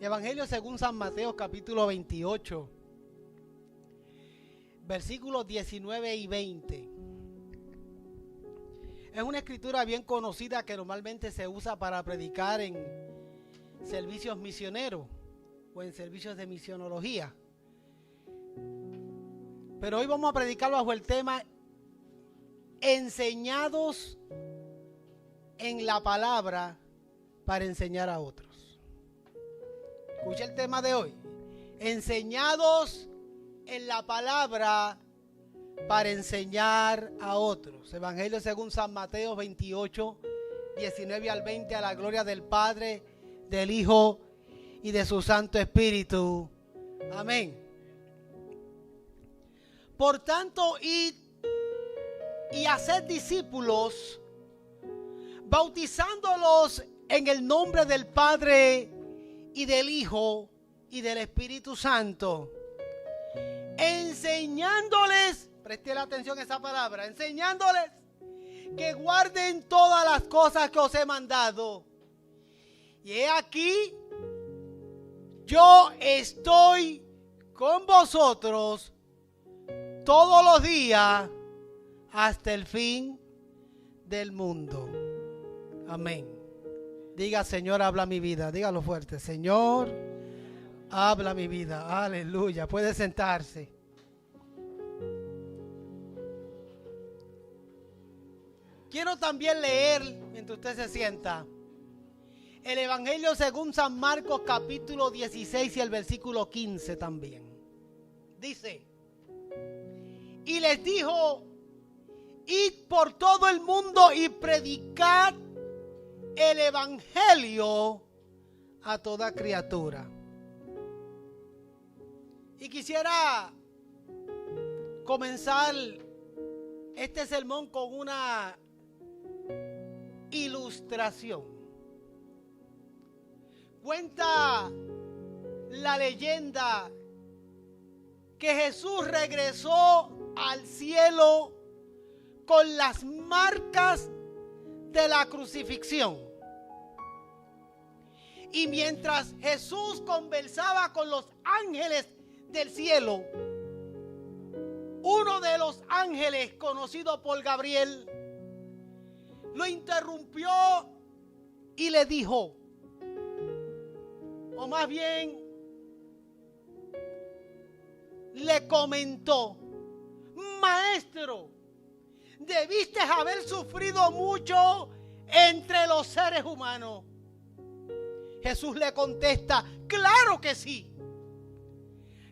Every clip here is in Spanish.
Evangelio según San Mateo, capítulo 28, versículos 19 y 20. Es una escritura bien conocida que normalmente se usa para predicar en servicios misioneros o en servicios de misionología. Pero hoy vamos a predicar bajo el tema enseñados en la palabra para enseñar a otros. Escucha el tema de hoy. Enseñados en la palabra para enseñar a otros. Evangelio según San Mateo 28, 19 al 20, a la gloria del Padre, del Hijo y de su Santo Espíritu. Amén. Por tanto, id y haced discípulos, bautizándolos en el nombre del Padre y del Hijo y del Espíritu Santo, enseñándoles, preste la atención a esa palabra, enseñándoles que guarden todas las cosas que os he mandado. Y he aquí, yo estoy con vosotros todos los días hasta el fin del mundo. Amén. Diga, Señor, habla mi vida. Dígalo fuerte. Señor, habla mi vida. Aleluya. Puede sentarse. Quiero también leer, mientras usted se sienta, el Evangelio según San Marcos, capítulo 16 y el versículo 15 también. Dice: y les dijo: id por todo el mundo y predicad el evangelio a toda criatura. Y quisiera comenzar este sermón con una ilustración. Cuenta la leyenda que Jesús regresó al cielo con las marcas de la crucifixión. Y mientras Jesús conversaba con los ángeles del cielo, uno de los ángeles, conocido por Gabriel, lo interrumpió y le dijo, o más bien le comentó: maestro, debiste haber sufrido mucho entre los seres humanos. Jesús le contesta: claro que sí.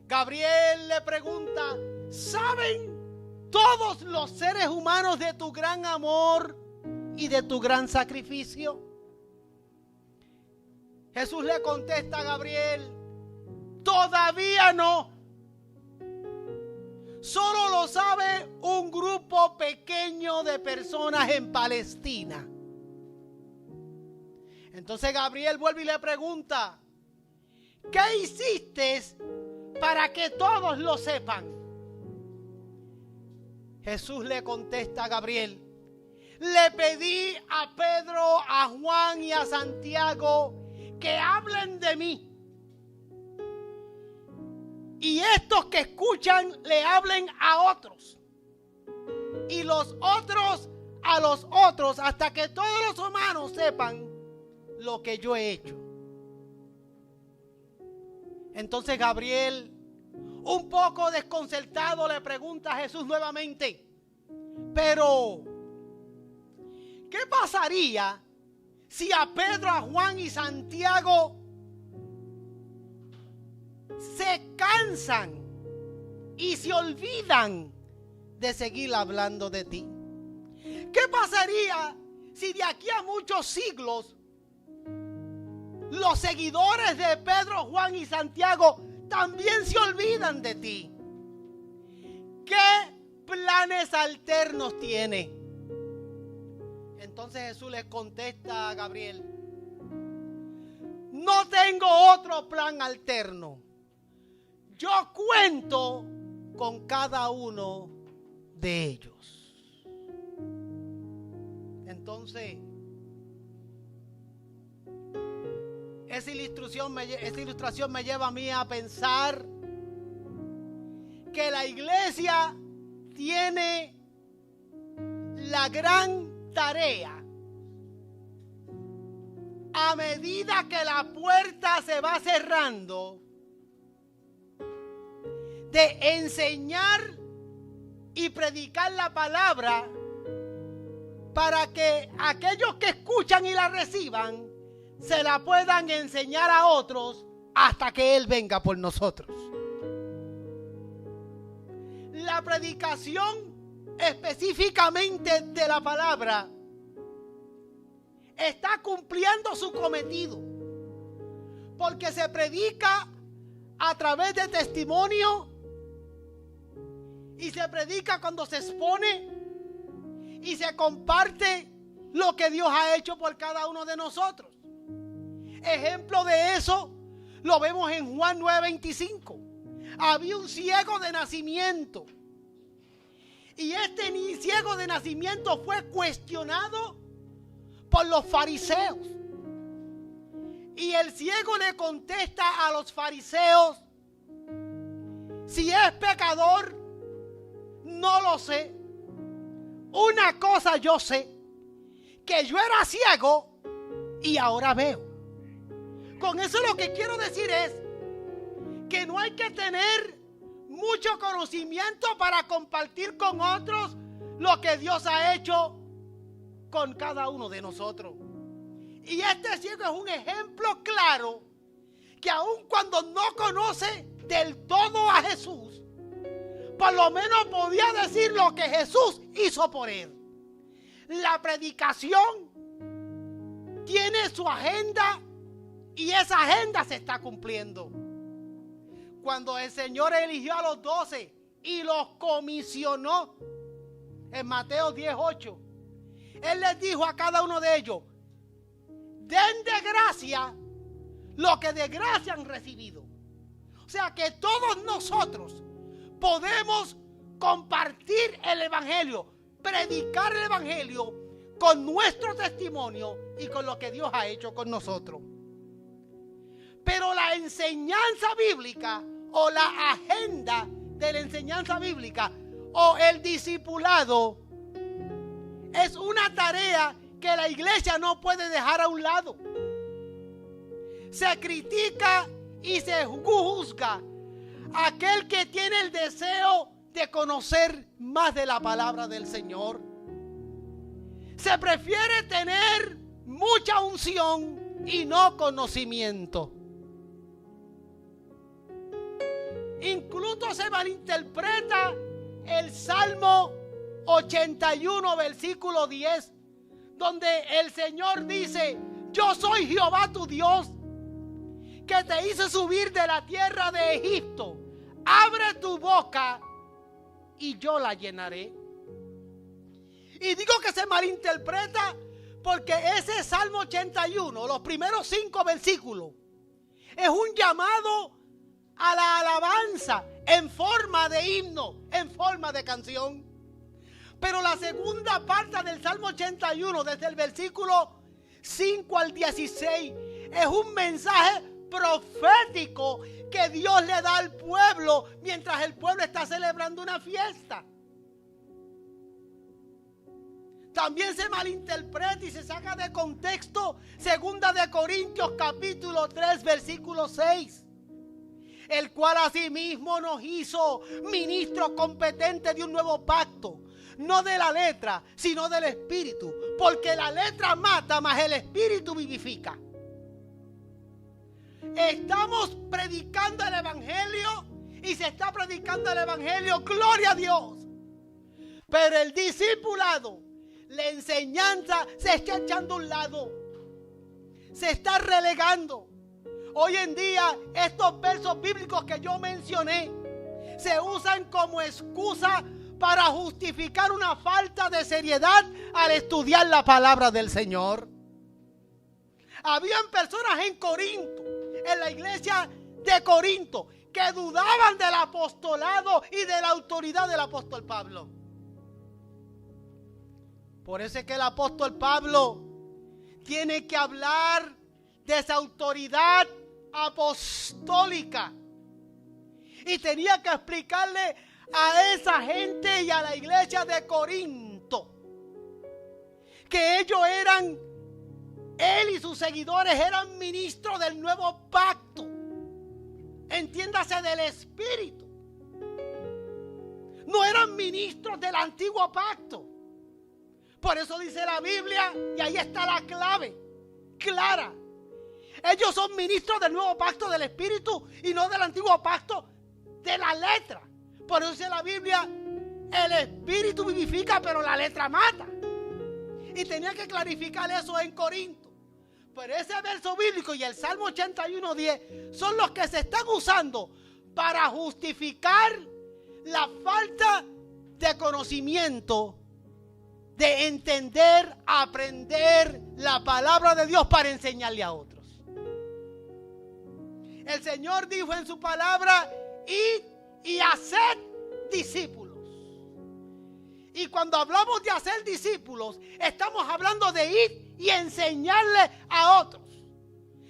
Gabriel le pregunta: ¿saben todos los seres humanos de tu gran amor y de tu gran sacrificio? Jesús le contesta a Gabriel: todavía no. Solo lo sabe un grupo pequeño de personas en Palestina. Entonces Gabriel vuelve y le pregunta: ¿qué hiciste para que todos lo sepan? Jesús le contesta a Gabriel: le pedí a Pedro, a Juan y a Santiago que hablen de mí. Y estos que escuchan le hablen a otros. Y los otros a los otros, hasta que todos los humanos sepan lo que yo he hecho. Entonces Gabriel, un poco desconcertado, le pregunta a Jesús nuevamente: pero ¿qué pasaría si a Pedro, a Juan y Santiago se cansan y se olvidan de seguir hablando de ti? ¿Qué pasaría si de aquí a muchos siglos los seguidores de Pedro, Juan y Santiago también se olvidan de ti? ¿Qué planes alternos tiene? Entonces Jesús les contesta a Gabriel: no tengo otro plan alterno. Yo cuento con cada uno de ellos. Entonces esa ilustración me lleva a mí a pensar que la iglesia tiene la gran tarea, a medida que la puerta se va cerrando, de enseñar y predicar la palabra para que aquellos que escuchan y la reciban se la puedan enseñar a otros hasta que Él venga por nosotros. La predicación específicamente de la palabra está cumpliendo su cometido, porque se predica a través de testimonio y se predica cuando se expone y se comparte lo que Dios ha hecho por cada uno de nosotros. Ejemplo de eso lo vemos en Juan 9:25. Había un ciego de nacimiento, y este ciego de nacimiento fue cuestionado por los fariseos. Y el ciego le contesta a los fariseos: si es pecador, no lo sé. Una cosa yo sé, que yo era ciego y ahora veo. Con eso lo que quiero decir es que no hay que tener mucho conocimiento para compartir con otros lo que Dios ha hecho con cada uno de nosotros. Y este ciego es un ejemplo claro que aun cuando no conoce del todo a Jesús, por lo menos podía decir lo que Jesús hizo por él. La predicación tiene su agenda y esa agenda se está cumpliendo. Cuando el Señor eligió a los 12 y los comisionó en Mateo 10:8, Él les dijo a cada uno de ellos: den de gracia lo que de gracia han recibido. O sea que todos nosotros podemos compartir el evangelio, predicar el evangelio con nuestro testimonio y con lo que Dios ha hecho con nosotros. Pero la enseñanza bíblica o la agenda de la enseñanza bíblica o el discipulado es una tarea que la iglesia no puede dejar a un lado. Se critica y se juzga a aquel que tiene el deseo de conocer más de la palabra del Señor. Se prefiere tener mucha unción y no conocimiento. Incluso se malinterpreta el Salmo 81, versículo 10, donde el Señor dice: yo soy Jehová tu Dios, que te hice subir de la tierra de Egipto. Abre tu boca y yo la llenaré. Y digo que se malinterpreta porque ese Salmo 81, los primeros 5 versículos, es un llamado a la alabanza en forma de himno, en forma de canción. Pero la segunda parte del Salmo 81, desde el versículo 5 al 16, es un mensaje profético que Dios le da al pueblo mientras el pueblo está celebrando una fiesta. También se malinterpreta y se saca de contexto 2 de Corintios capítulo 3 versículo 6, el cual asimismo nos hizo ministros competentes de un nuevo pacto, no de la letra, sino del espíritu, porque la letra mata, mas el espíritu vivifica. Estamos predicando el evangelio y se está predicando el evangelio, gloria a Dios. Pero el discipulado, la enseñanza, se está echando a un lado, se está relegando. Hoy en día estos versos bíblicos que yo mencioné se usan como excusa para justificar una falta de seriedad al estudiar la palabra del Señor. Habían personas en Corinto, en la iglesia de Corinto, que dudaban del apostolado y de la autoridad del apóstol Pablo. Por eso es que el apóstol Pablo tiene que hablar de su autoridad apostólica. Y tenía que explicarle a esa gente y a la iglesia de Corinto que ellos eran, él y sus seguidores eran ministros del nuevo pacto. Entiéndase, del Espíritu. No eran ministros del antiguo pacto. Por eso dice la Biblia, y ahí está la clave clara. Ellos son ministros del nuevo pacto del Espíritu y no del antiguo pacto de la letra. Por eso dice la Biblia, el Espíritu vivifica, pero la letra mata. Y tenía que clarificar eso en Corinto. Pero ese verso bíblico y el Salmo 81:10 son los que se están usando para justificar la falta de conocimiento, de entender, aprender la palabra de Dios para enseñarle a otros. El Señor dijo en su palabra, id y haced discípulos. Y cuando hablamos de hacer discípulos, estamos hablando de ir y enseñarle a otros.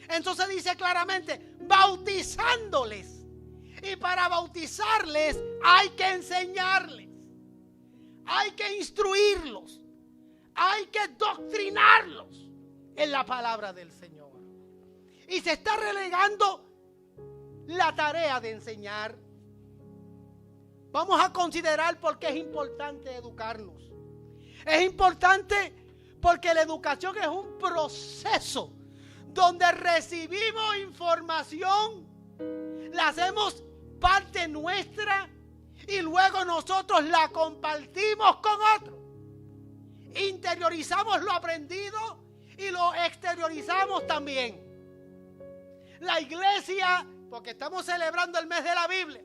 Entonces dice claramente, bautizándoles. Y para bautizarles hay que enseñarles. Hay que instruirlos. Hay que doctrinarlos en la palabra del Señor. Y se está relegando la tarea de enseñar. Vamos a considerar por qué es importante educarnos. Es importante porque la educación es un proceso donde recibimos información, la hacemos parte nuestra y luego nosotros la compartimos con otros. Interiorizamos lo aprendido y lo exteriorizamos también. La iglesia, porque estamos celebrando el mes de la Biblia,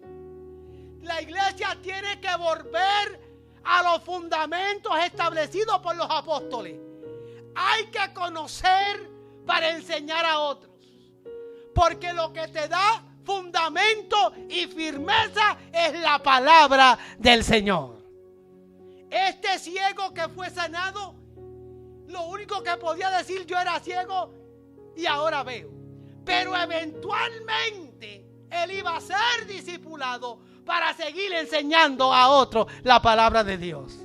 la iglesia tiene que volver a los fundamentos establecidos por los apóstoles. Hay que conocer para enseñar a otros. Porque lo que te da fundamento y firmeza es la palabra del Señor. Este ciego que fue sanado, lo único que podía decir, yo era ciego y ahora veo. Pero eventualmente él iba a ser discipulado para seguir enseñando a otros la palabra de Dios.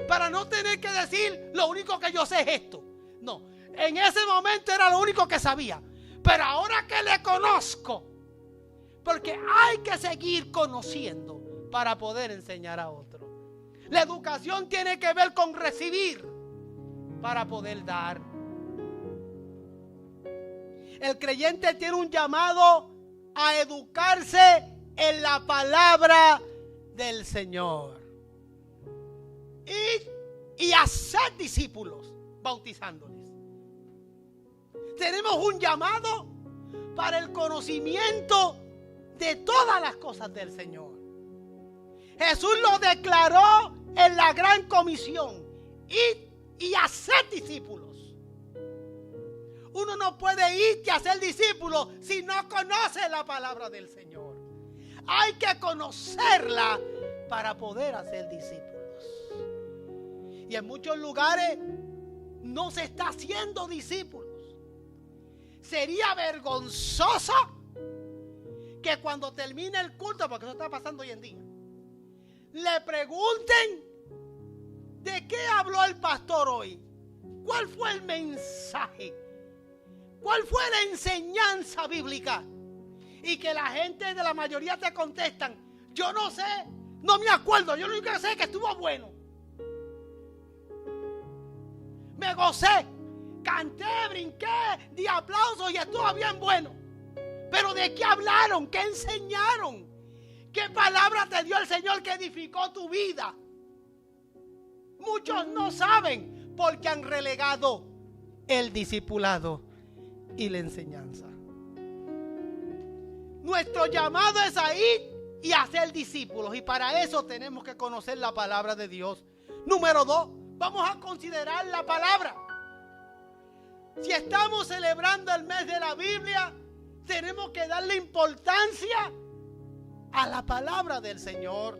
Para no tener que decir, lo único que yo sé es esto. No, en ese momento era lo único que sabía. Pero ahora que le conozco, porque hay que seguir conociendo para poder enseñar a otros. La educación tiene que ver con recibir para poder dar. El creyente tiene un llamado a educarse en la palabra del Señor. Y hacer discípulos, bautizándoles. Tenemos un llamado para el conocimiento de todas las cosas del Señor. Jesús lo declaró en la gran comisión. Ir y hacer discípulos. Uno no puede ir y hacer discípulos si no conoce la palabra del Señor. Hay que conocerla para poder hacer discípulos. Y en muchos lugares no se está haciendo discípulos. Sería vergonzoso que cuando termine el culto, porque eso está pasando hoy en día, le pregunten de qué habló el pastor hoy. ¿Cuál fue el mensaje? ¿Cuál fue la enseñanza bíblica? Y que la gente de la mayoría te contestan, yo no sé, no me acuerdo, yo lo único que sé es que estuvo bueno. Me gocé, canté, brinqué, di aplausos y estuvo bien bueno. Pero ¿de qué hablaron? ¿Qué enseñaron? ¿Qué palabra te dio el Señor que edificó tu vida? Muchos no saben porque han relegado el discipulado y la enseñanza. Nuestro llamado es a ir y a ser discípulos, y para eso tenemos que conocer la palabra de Dios. Número 2, vamos a considerar la palabra. Si estamos celebrando el mes de la Biblia, tenemos que darle importancia a la palabra del Señor.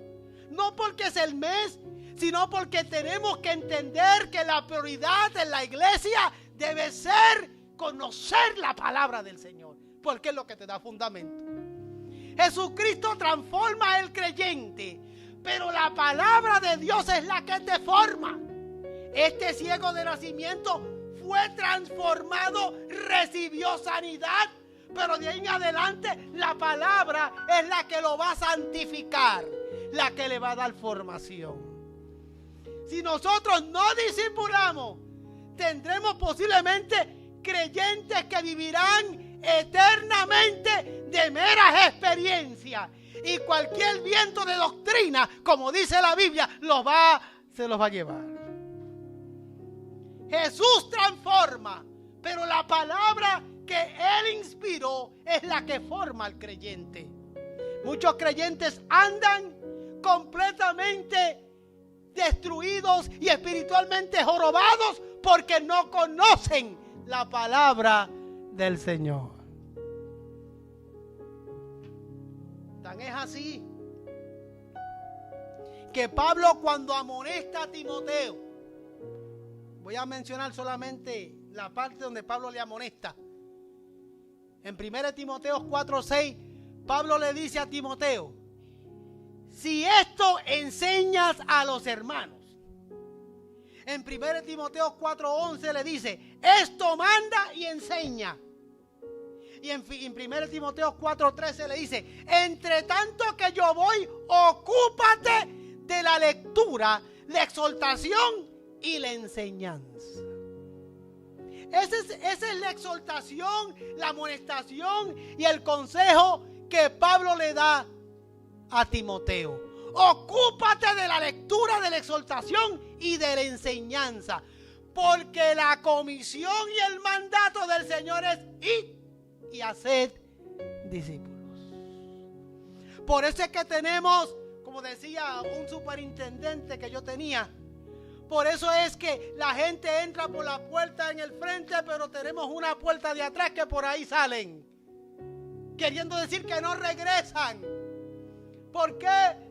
No porque es el mes, sino porque tenemos que entender que la prioridad en la iglesia debe ser conocer la palabra del Señor, porque es lo que te da fundamento. Jesucristo transforma al creyente, pero la palabra de Dios es la que te forma. Este ciego de nacimiento fue transformado, recibió sanidad, pero de ahí en adelante la palabra es la que lo va a santificar, la que le va a dar formación. Si nosotros no discipulamos, tendremos posiblemente creyentes que vivirán eternamente de meras experiencias, y cualquier viento de doctrina, como dice la Biblia, se los va a llevar. Jesús transforma, pero la palabra que Él inspiró es la que forma al creyente. Muchos creyentes andan completamente destruidos y espiritualmente jorobados porque no conocen la palabra del Señor. Tan es así que Pablo, cuando amonesta a Timoteo, voy a mencionar solamente la parte donde Pablo le amonesta. En 1 Timoteo 4:6, Pablo le dice a Timoteo: si esto enseñas a los hermanos. En 1 Timoteo 4:11 le dice: esto manda y enseña. Y en 1 Timoteo 4:13 le dice: entre tanto que yo voy, ocúpate de la lectura, la exhortación y la enseñanza. Esa es la exhortación, la amonestación y el consejo que Pablo le da a Timoteo. Ocúpate de la lectura, de la exhortación y de la enseñanza, porque la comisión y el mandato del Señor es ir y hacer discípulos. Por eso es que tenemos, como decía un superintendente que yo tenía, por eso es que la gente entra por la puerta en el frente, pero tenemos una puerta de atrás que por ahí salen, queriendo decir que no regresan. ¿Por qué?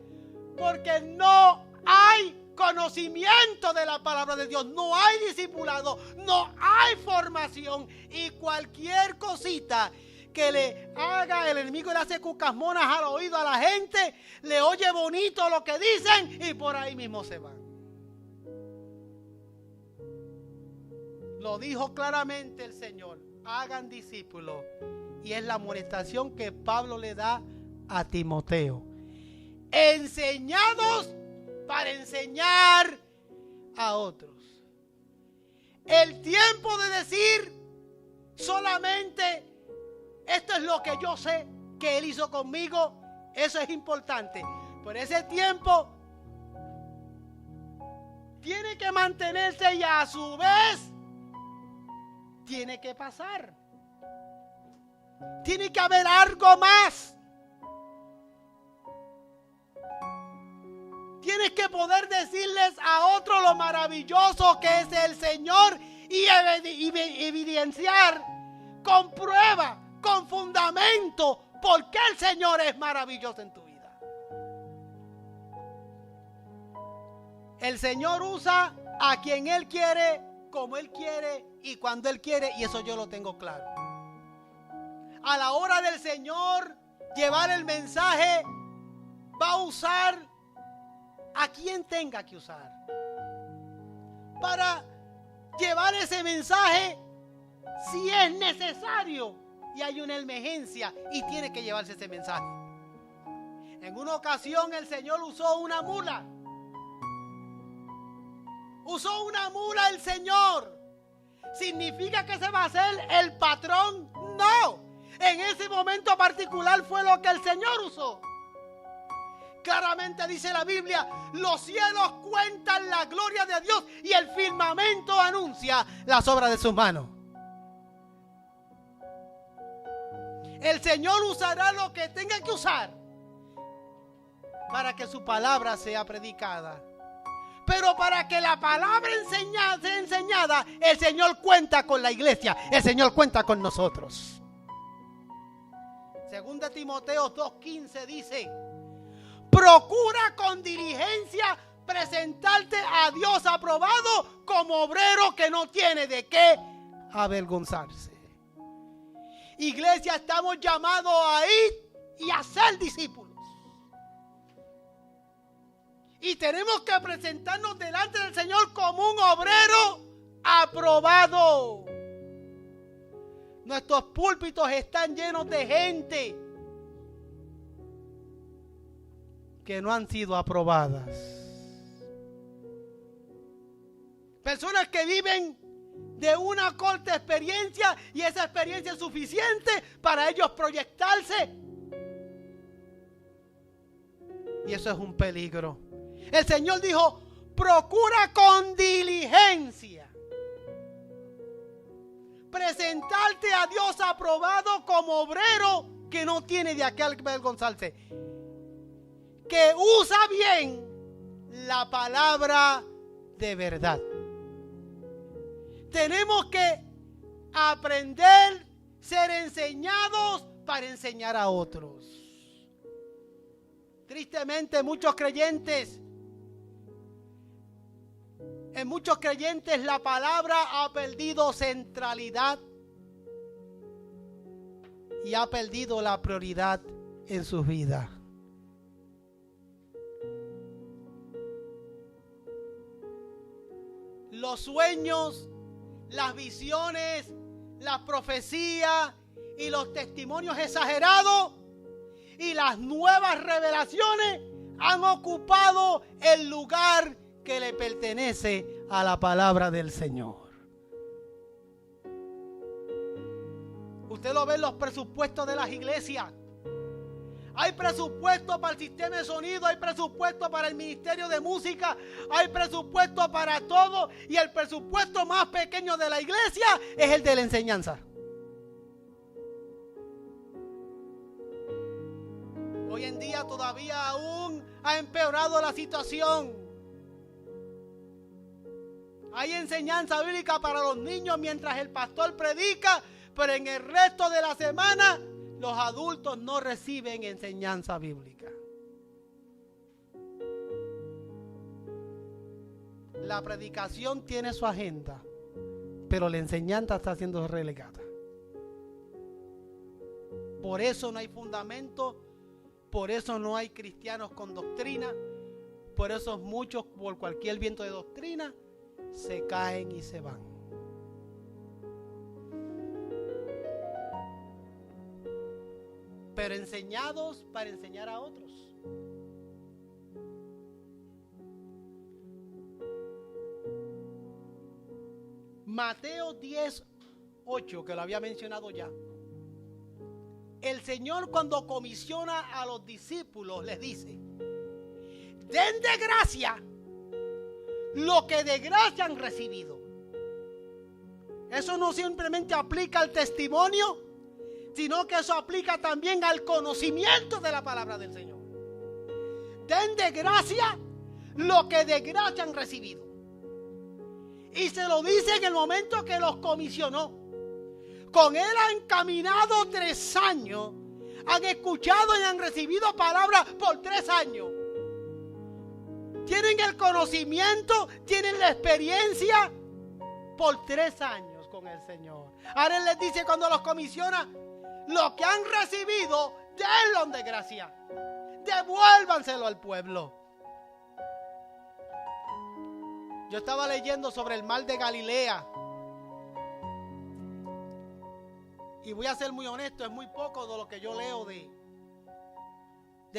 Porque no hay conocimiento de la palabra de Dios, no hay discipulado, no hay formación, y cualquier cosita que le haga el enemigo, le hace cucasmonas al oído a la gente, le oye bonito lo que dicen y por ahí mismo se van. Lo dijo claramente el Señor: hagan discípulos, y es la amonestación que Pablo le da a Timoteo. Enseñados para enseñar a otros. El tiempo de decir solamente esto es lo que yo sé que Él hizo conmigo, eso es importante. Pero ese tiempo tiene que mantenerse y a su vez tiene que pasar. Tiene que haber algo más. Tienes que poder decirles a otros lo maravilloso que es el Señor y evidenciar con prueba, con fundamento, por qué el Señor es maravilloso en tu vida. El Señor usa a quien Él quiere, como Él quiere y cuando Él quiere, y eso yo lo tengo claro. A la hora del Señor llevar el mensaje, va a usar a quien tenga que usar para llevar ese mensaje si es necesario y hay una emergencia y tiene que llevarse ese mensaje. En una ocasión el Señor usó una mula. Usó una mula el Señor. ¿Significa que se va a hacer el patrón? No. En ese momento particular fue lo que el Señor usó. Claramente dice la Biblia: los cielos cuentan la gloria de Dios y el firmamento anuncia las obras de sus manos. El Señor usará lo que tenga que usar para que su palabra sea predicada. Pero para que la palabra sea enseñada, el Señor cuenta con la iglesia, el Señor cuenta con nosotros. 2 Timoteo 2:15 dice: procura con diligencia presentarte a Dios aprobado como obrero que no tiene de qué avergonzarse. Iglesia, estamos llamados a ir y a ser discípulos. Y tenemos que presentarnos delante del Señor como un obrero aprobado. Nuestros púlpitos están llenos de gente que no han sido aprobadas. Personas que viven de una corta experiencia y esa experiencia es suficiente para ellos proyectarse. Y eso es un peligro. El Señor dijo, procura con diligencia presentarte a Dios aprobado como obrero que no tiene de qué avergonzarse, que usa bien la palabra de verdad. Tenemos que aprender, ser enseñados para enseñar a otros. Tristemente, en muchos creyentes la palabra ha perdido centralidad y ha perdido la prioridad en sus vidas. Los sueños, las visiones, las profecías y los testimonios exagerados y las nuevas revelaciones han ocupado el lugar que le pertenece a la palabra del Señor. Usted lo ve en los presupuestos de las iglesias. Hay presupuesto para el sistema de sonido, hay presupuesto para el ministerio de música, hay presupuesto para todo, y el presupuesto más pequeño de la iglesia es el de la enseñanza. Hoy en día todavía aún ha empeorado la situación. Hay enseñanza bíblica para los niños mientras el pastor predica, pero en el resto de la semana los adultos no reciben enseñanza bíblica. La predicación tiene su agenda, pero la enseñanza está siendo relegada. Por eso no hay fundamento, por eso no hay cristianos con doctrina, por eso muchos, por cualquier viento de doctrina, se caen y se van. Pero enseñados para enseñar a otros. Mateo 10:8, que lo había mencionado ya. El Señor, cuando comisiona a los discípulos, les dice: den de gracia lo que de gracia han recibido. Eso no simplemente aplica al testimonio, sino que eso aplica también al conocimiento de la palabra del Señor. Den de gracia lo que de gracia han recibido. Y se lo dice en el momento que los comisionó. Con él han caminado 3 años, han escuchado y han recibido palabra por 3 años. Tienen el conocimiento, tienen la experiencia por 3 años con el Señor. Ahora él les dice cuando los comisiona: lo que han recibido, denlo de gracia. Devuélvanselo al pueblo. Yo estaba leyendo sobre el mar de Galilea. Y voy a ser muy honesto, es muy poco de lo que yo leo de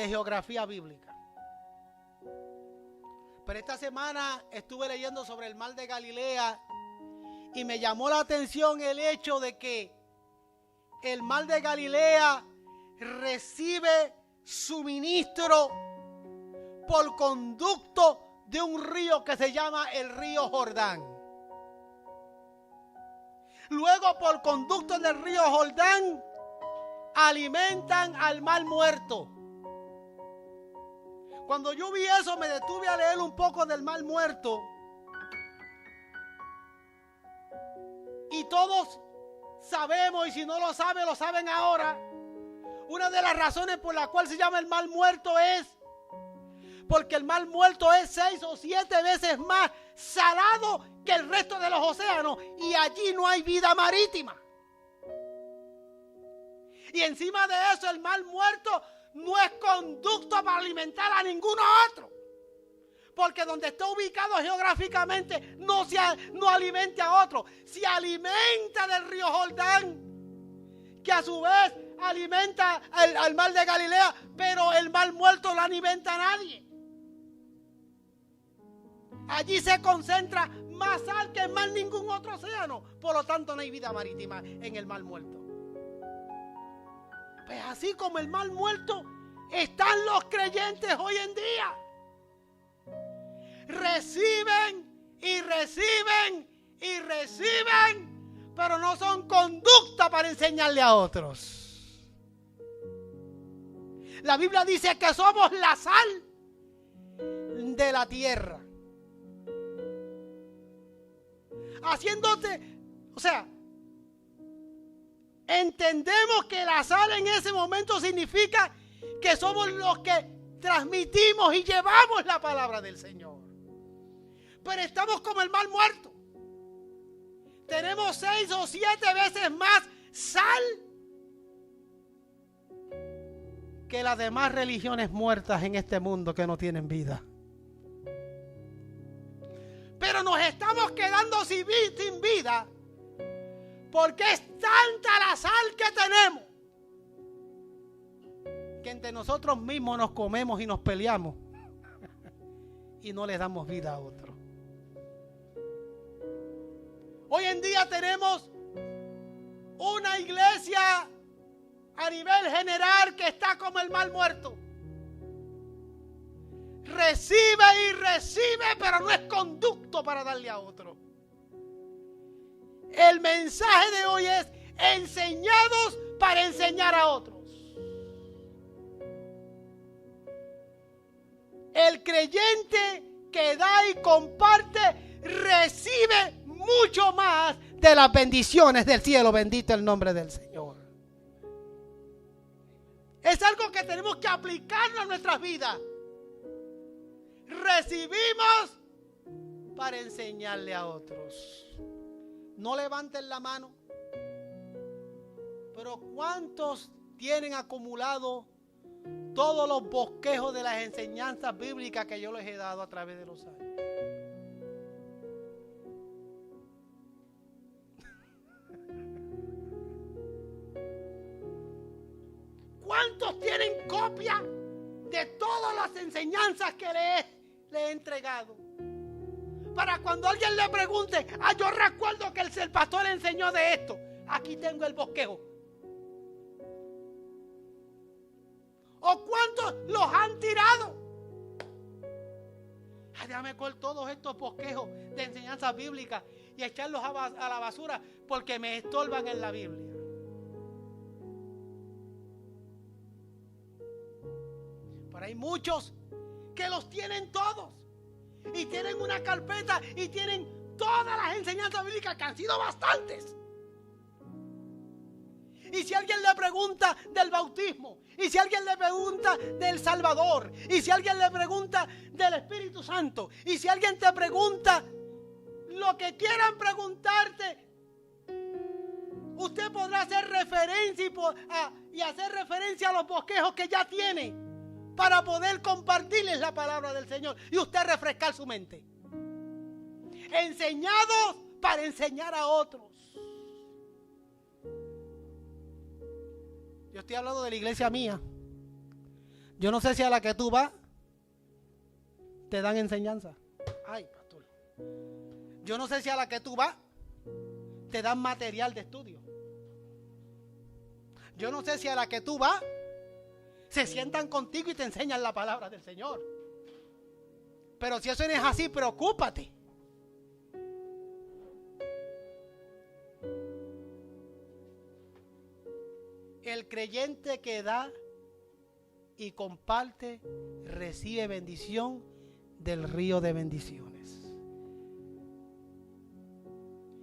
geografía bíblica. Pero esta semana estuve leyendo sobre el mar de Galilea y me llamó la atención el hecho de que el mar de Galilea recibe suministro por conducto de un río que se llama el río Jordán. Luego, por conducto del río Jordán, alimentan al mar muerto. Cuando yo vi eso, me detuve a leer un poco del mar muerto. Y todos sabemos, y si no lo saben, lo saben ahora. Una de las razones por la cual se llama el mar muerto es porque el mar muerto es 6 o 7 veces más salado que el resto de los océanos, y allí no hay vida marítima. Y encima de eso, el mal muerto no es conducto para alimentar a ninguno otro. Porque donde está ubicado geográficamente no alimenta a otro. Se alimenta del río Jordán, que a su vez alimenta al mar de Galilea, pero el mal muerto no alimenta a nadie. Allí se concentra más sal que en más ningún otro océano. Por lo tanto, no hay vida marítima en el mar muerto. Pues así como el mar muerto, están los creyentes hoy en día. Reciben y reciben y reciben, pero no son conducta para enseñarle a otros. La Biblia dice que somos la sal de la tierra. Entendemos que la sal en ese momento significa que somos los que transmitimos y llevamos la palabra del Señor. Pero estamos como el mar muerto. Tenemos 6 o 7 veces más sal que las demás religiones muertas en este mundo que no tienen vida. Pero nos estamos quedando sin vida porque es tanta la sal que tenemos que entre nosotros mismos nos comemos y nos peleamos y no le damos vida a otro. Hoy en día tenemos una iglesia a nivel general que está como el mar muerto. Recibe y recibe, pero no es conducto para darle a otro. El mensaje de hoy es enseñados para enseñar a otros. El creyente que da y comparte recibe mucho más de las bendiciones del cielo. Bendito el nombre del Señor. Es algo que tenemos que aplicarlo a nuestras vidas. Recibimos para enseñarle a otros. No levanten la mano, pero ¿cuántos tienen acumulado todos los bosquejos de las enseñanzas bíblicas que yo les he dado a través de los años? ¿Cuántos tienen copia de todas las enseñanzas que le he entregado? Para cuando alguien le pregunte, yo recuerdo que el pastor le enseñó de esto. Aquí tengo el bosquejo. ¿O cuántos los han tirado? Déjame coger todos estos bosquejos de enseñanzas bíblicas y echarlos a la basura porque me estorban en la Biblia. Pero hay muchos que los tienen todos. Y tienen una carpeta y tienen todas las enseñanzas bíblicas, que han sido bastantes. Y si alguien le pregunta del bautismo, y si alguien le pregunta del Salvador, y si alguien le pregunta del Espíritu Santo, y si alguien te pregunta lo que quieran preguntarte, usted podrá hacer referencia y hacer referencia a los bosquejos que ya tiene, para poder compartirles la palabra del Señor y usted refrescar su mente. Enseñados para enseñar a otros. Yo estoy hablando de la iglesia mía. Yo no sé si a la que tú vas te dan enseñanza. Ay, pastor. Yo no sé si a la que tú vas te dan material de estudio. Yo no sé si a la que tú vas se sientan contigo y te enseñan la palabra del Señor. Pero si eso no es así, preocúpate. El creyente que da y comparte recibe bendición del río de bendiciones.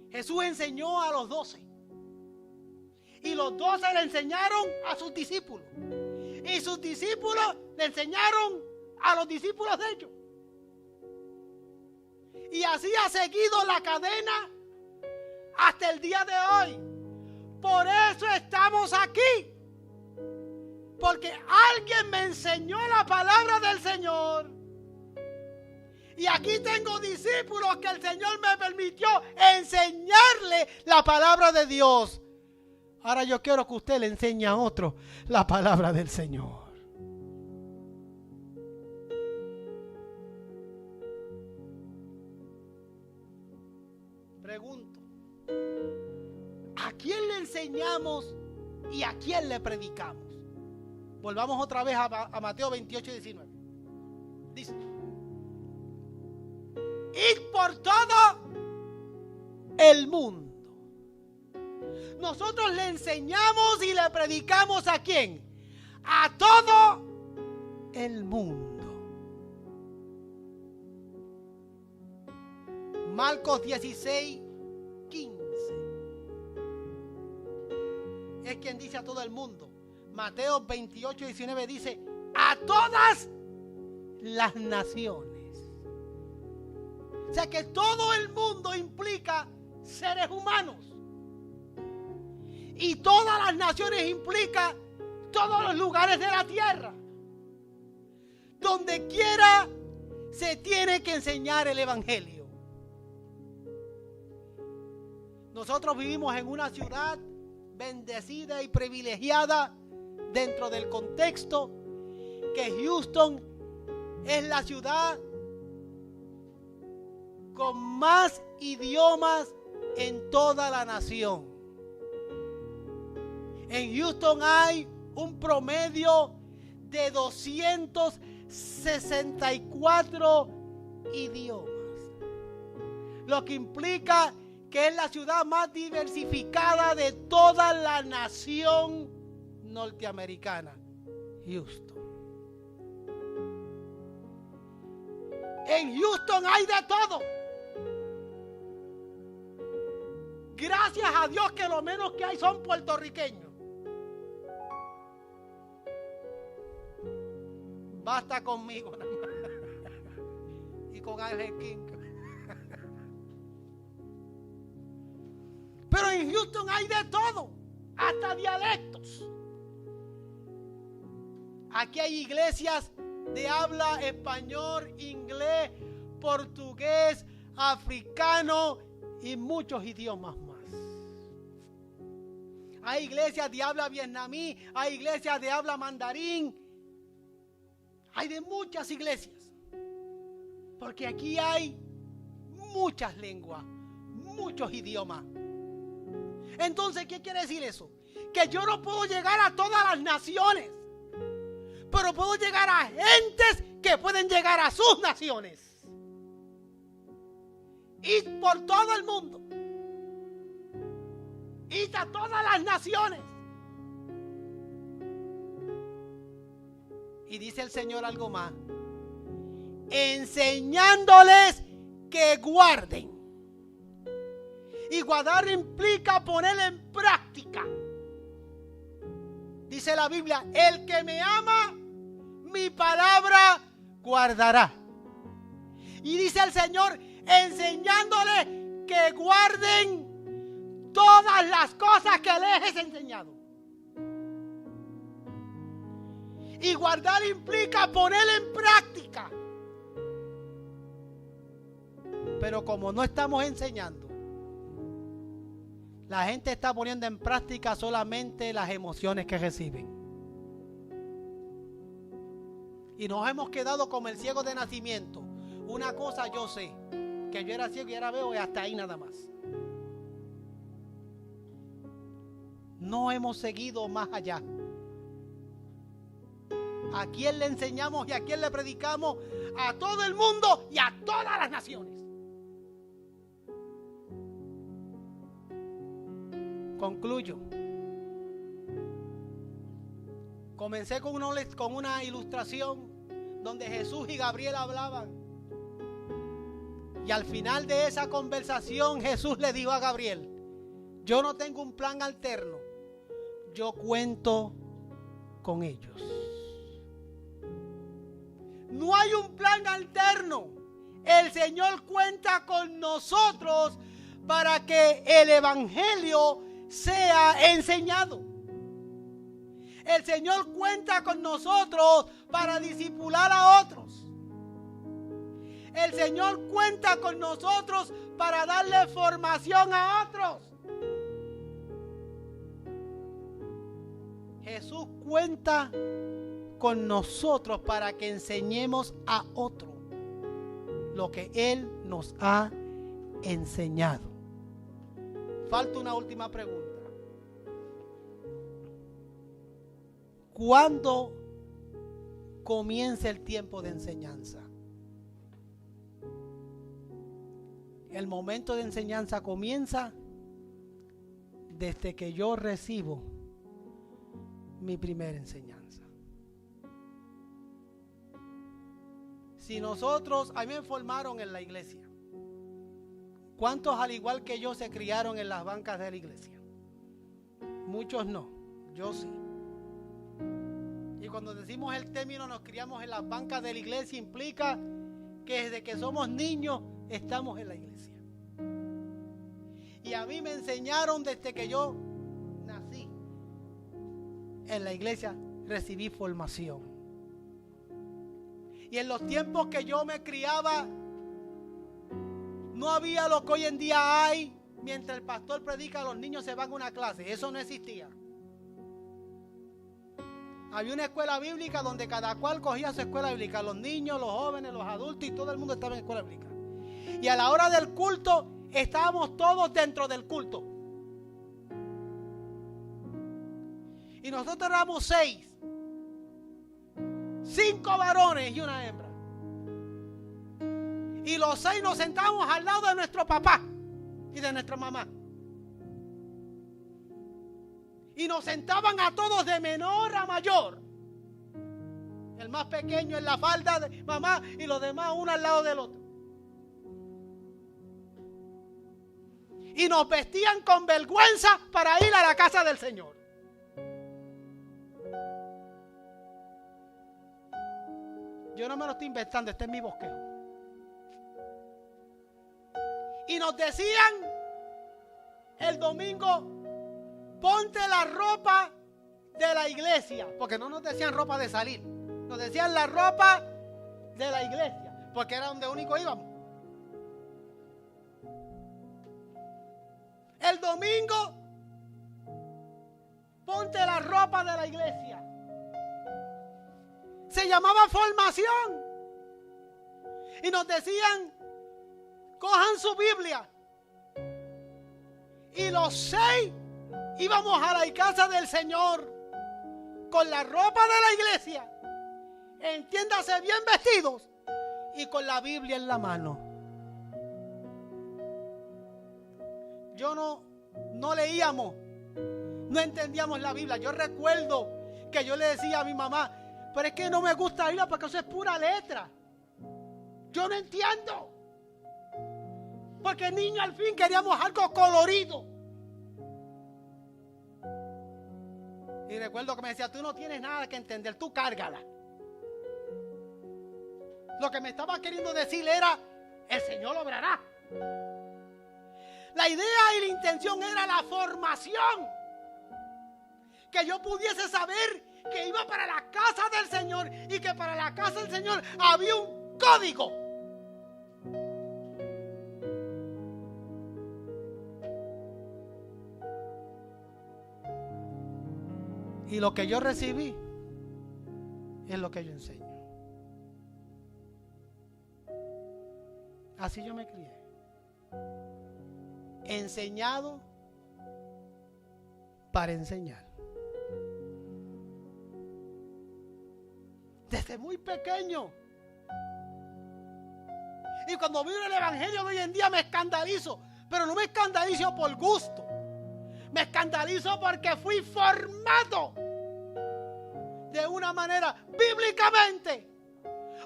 Jesús enseñó a los 12 y los 12 le enseñaron a sus discípulos. Y sus discípulos le enseñaron a los discípulos de ellos. Y así ha seguido la cadena hasta el día de hoy. Por eso estamos aquí. Porque alguien me enseñó la palabra del Señor. Y aquí tengo discípulos que el Señor me permitió enseñarle la palabra de Dios. Ahora yo quiero que usted le enseñe a otro la palabra del Señor. Pregunto, ¿a quién le enseñamos y a quién le predicamos? Volvamos otra vez a Mateo 28 y 19. Dice: id por todo el mundo. Nosotros le enseñamos y le predicamos ¿a quién? A todo el mundo. Marcos 16, 15. Es quien dice a todo el mundo. Mateo 28, 19 dice a todas las naciones. O sea que todo el mundo implica seres humanos. Y todas las naciones implica todos los lugares de la tierra. Donde quiera se tiene que enseñar el evangelio. Nosotros vivimos en una ciudad bendecida y privilegiada dentro del contexto que Houston es la ciudad con más idiomas en toda la nación. En Houston hay un promedio de 264 idiomas, lo que implica que es la ciudad más diversificada de toda la nación norteamericana, Houston. En Houston hay de todo. Gracias a Dios que lo menos que hay son puertorriqueños. Basta conmigo nada más. Y con Ángel King. Pero en Houston hay de todo, hasta dialectos. Aquí hay iglesias de habla español, inglés, portugués, africano y muchos idiomas más. Hay iglesias de habla vietnamí, hay iglesias de habla mandarín. Hay de muchas iglesias. Porque aquí hay muchas lenguas, muchos idiomas. Entonces, ¿qué quiere decir eso? Que yo no puedo llegar a todas las naciones, pero puedo llegar a gentes que pueden llegar a sus naciones. Y por todo el mundo. Y a todas las naciones. Y dice el Señor algo más. Enseñándoles que guarden. Y guardar implica poner en práctica. Dice la Biblia, el que me ama, mi palabra guardará. Y dice el Señor, enseñándoles que guarden todas las cosas que les he enseñado. Y guardar implica poner en práctica. Pero como no estamos enseñando, la gente está poniendo en práctica solamente las emociones que reciben. Y nos hemos quedado como el ciego de nacimiento. Una cosa yo sé, que yo era ciego y ahora veo y hasta ahí nada más. No hemos seguido más allá. ¿A quién le enseñamos y a quién le predicamos? A todo el mundo y a todas las naciones. Concluyo. Comencé con una ilustración donde Jesús y Gabriel hablaban. Y al final de esa conversación Jesús le dijo a Gabriel, yo no tengo un plan alterno, yo cuento con ellos. No hay un plan alterno. El Señor cuenta con nosotros para que el evangelio sea enseñado. El Señor cuenta con nosotros para discipular a otros. El Señor cuenta con nosotros para darle formación a otros. Jesús cuenta con nosotros para que enseñemos a otros lo que Él nos ha enseñado. Falta una última pregunta. ¿Cuándo comienza el tiempo de enseñanza? El momento de enseñanza comienza desde que yo recibo mi primera enseñanza. Si nosotros, a mí me formaron en la iglesia. ¿Cuántos al igual que yo se criaron en las bancas de la iglesia? Muchos no, yo sí. Y cuando decimos el término nos criamos en las bancas de la iglesia, implica que desde que somos niños estamos en la iglesia. Y a mí me enseñaron desde que yo nací en la iglesia, recibí formación. Y en los tiempos que yo me criaba, no había lo que hoy en día hay. Mientras el pastor predica, los niños se van a una clase. Eso no existía. Había una escuela bíblica donde cada cual cogía su escuela bíblica. Los niños, los jóvenes, los adultos y todo el mundo estaba en escuela bíblica. Y a la hora del culto, estábamos todos dentro del culto. Y nosotros éramos 6. 5 varones y una hembra. Y los 6 nos sentábamos al lado de nuestro papá y de nuestra mamá. Y nos sentaban a todos de menor a mayor. El más pequeño en la falda de mamá y los demás uno al lado del otro. Y nos vestían con vergüenza para ir a la casa del Señor. Yo no me lo estoy inventando, este es mi bosquejo. Y nos decían el domingo, ponte la ropa de la iglesia. Porque no nos decían ropa de salir, nos decían la ropa de la iglesia, porque era donde único íbamos. El domingo, ponte la ropa de la iglesia. Se llamaba formación. Y nos decían, cojan su Biblia. Y los 6 íbamos a la casa del Señor con la ropa de la iglesia. Entiéndase, bien vestidos y con la Biblia en la mano. Yo no leíamos, no entendíamos la Biblia. Yo recuerdo que yo le decía a mi mamá, pero es que no me gusta la Biblia porque eso es pura letra. Yo no entiendo. Porque niño al fin queríamos algo colorido. Y recuerdo que me decía, tú no tienes nada que entender, tú cárgala. Lo que me estaba queriendo decir era, el Señor obrará. La idea y la intención era la formación. Que yo pudiese saber que iba para la casa del Señor y que para la casa del Señor había un código. Y lo que yo recibí es lo que yo enseño. Así yo me crié. Enseñado para enseñar. Desde muy pequeño. Y cuando veo el evangelio de hoy en día me escandalizo. Pero no me escandalizo por gusto. Me escandalizo porque fui formado de una manera bíblicamente.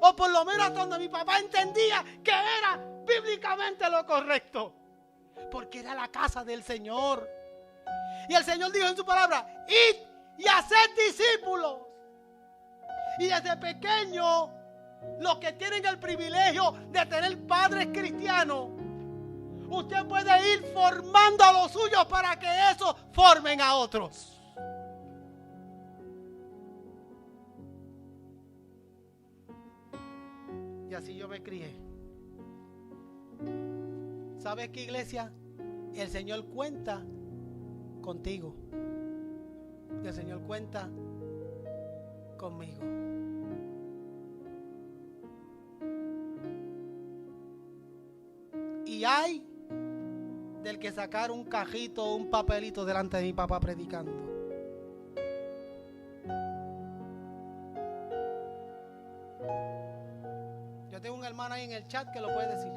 O por lo menos donde mi papá entendía que era bíblicamente lo correcto. Porque era la casa del Señor. Y el Señor dijo en su palabra, id y haced discípulos. Y desde pequeño, los que tienen el privilegio de tener padres cristianos, usted puede ir formando a los suyos para que esos formen a otros. así yo me crié. ¿Sabes qué, iglesia? El Señor cuenta contigo. El Señor cuenta conmigo. Y hay del que sacar un cajito o un papelito delante de mi papá predicando. Yo tengo un hermano ahí en el chat que lo puede decir.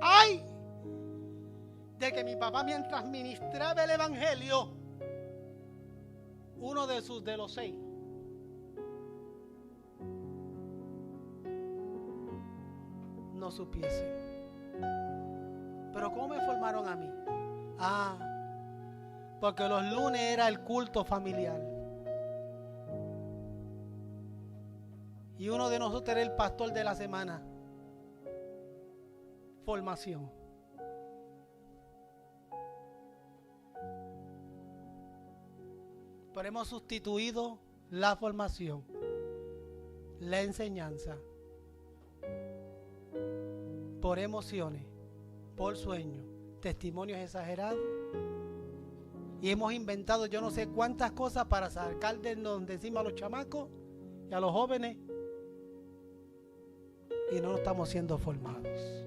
¡Ay! De que mi papá, mientras ministraba el evangelio, uno de los 6 no supiese. Pero ¿cómo me formaron a mí? Porque los lunes era el culto familiar. Y uno de nosotros era el pastor de la semana. Formación. Pero hemos sustituido la formación, la enseñanza, por emociones, por sueños, testimonios exagerados. Y hemos inventado yo no sé cuántas cosas para sacar de donde encima a los chamacos y a los jóvenes. Y no estamos siendo formados.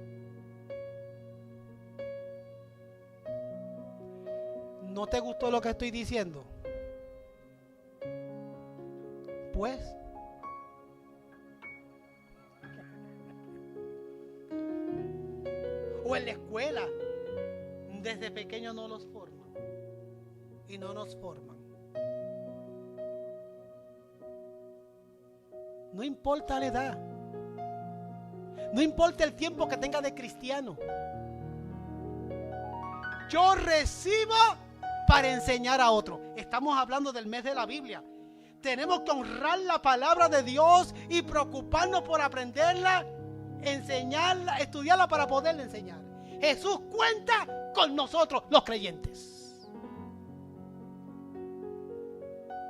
¿No te gustó lo que estoy diciendo? Pues o en la escuela desde pequeños no los forman y no nos forman. No importa la edad, no importa el tiempo que tenga de cristiano, yo recibo para enseñar a otro. Estamos hablando del mes de la Biblia. Tenemos que honrar la palabra de Dios y preocuparnos por aprenderla, enseñarla, estudiarla para poderla enseñar. Jesús cuenta con nosotros, los creyentes.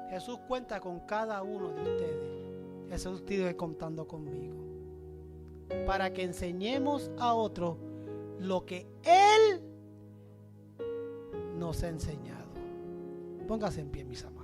Jesús cuenta con cada uno de ustedes. Jesús sigue contando conmigo. Para que enseñemos a otros lo que Él nos ha enseñado. Póngase en pie, mis amados.